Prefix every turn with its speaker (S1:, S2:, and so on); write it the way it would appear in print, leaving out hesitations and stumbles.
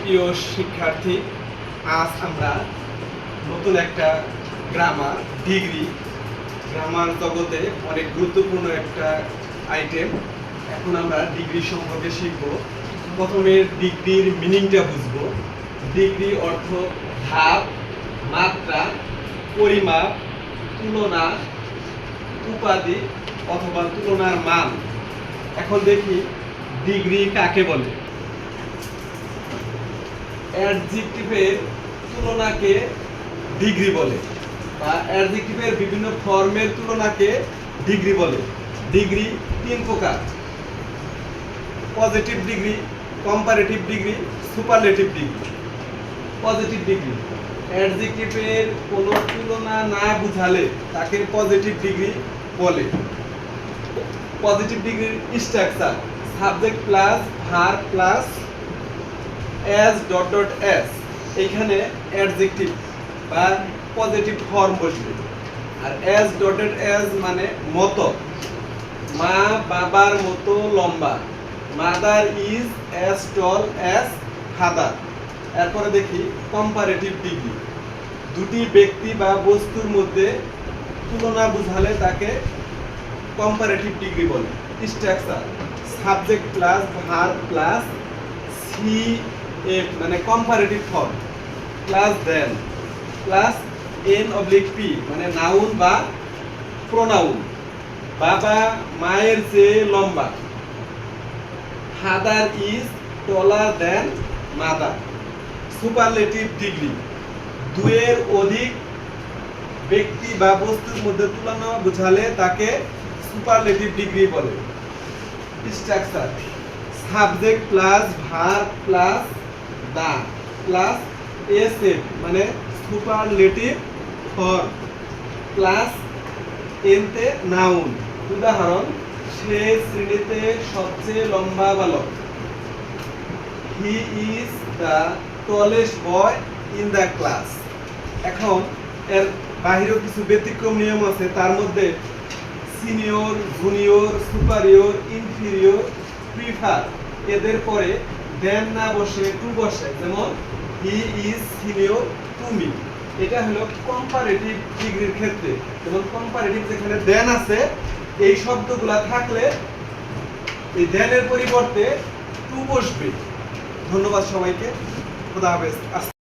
S1: প্রিয় শিক্ষার্থী, আজ আমরা নতুন একটা গ্রামার জগতে অনেক গুরুত্বপূর্ণ একটা আইটেম। এখন আমরা ডিগ্রি সম্পর্কে শিখব। প্রথমে ডিগ্রির মিনিংটা বুঝব। ডিগ্রি অর্থ ধাপ, মাত্রা, পরিমাপ, তুলনা, উপাধি অথবা তুলনার মান। এখন দেখি ডিগ্রি কাকে বলে। অ্যাডজেক্টিভের তুলনাকে ডিগ্রি বলে, বা অ্যাডজেক্টিভের বিভিন্ন ফর্মের তুলনাকে ডিগ্রি বলে। ডিগ্রি তিন প্রকার: positive degree, comparative degree, superlative degree. Positive degree অ্যাডজেক্টিভের কোনো তুলনা না বুঝালে তাকে পজিটিভ ডিগ্রি বলে। পজিটিভ ডিগ্রির structure: subject plus verb plus as dot dot as. এইখানে অ্যাডজেক্টিভ বা পজিটিভ ফর্ম বসবে। আর as ডট ডট এস মানে মতো। মা বাবার মতো লম্বা। Mother is as tall as father. এরপরে দেখি কম্পারেটিভ ডিগ্রি। দুটি ব্যক্তি বা বস্তুর মধ্যে তুলনা বুঝালে তাকে কম্পারেটিভ ডিগ্রি বলে। Structure: subject plus verb plus C F মানে comparative form, plus than plus N oblique P মানে নাউন বা প্রোনাউন। বাবা মায়ের চেয়ে লম্বা। Father is taller than mother. Superlative degree: দুয়ের অধিক ব্যক্তি বা বস্তুর মধ্যে তুলনা বোঝালে তাকে সুপারলেটিভ ডিগ্রি বলে। Structure: subject plus verb plus the plus SF মানে সুপারলেটিভ ফর্ম প্লাস এনতে নাউন। উদাহরণ: সে শ্রেণীতে সবচেয়ে লম্বা বালক। He is the tallest boy in the class. এখন এর বাহিরেও কিছু ব্যতিক্রম নিয়ম আছে। তার মধ্যে senior, junior, superior, inferior, prefer এদের পরে দেন না বসে টু বসে। যেমন he is senior to me. এটা হলো কম্পারেটিভ ডিগ্রির ক্ষেত্রে। যেমন কম্পারেটিভ যেখানে দেন আছে, এই শব্দগুলা থাকলে এই দেনের পরিবর্তে টু বসবে। ধন্যবাদ সবাইকে। খোদা হাফেজ।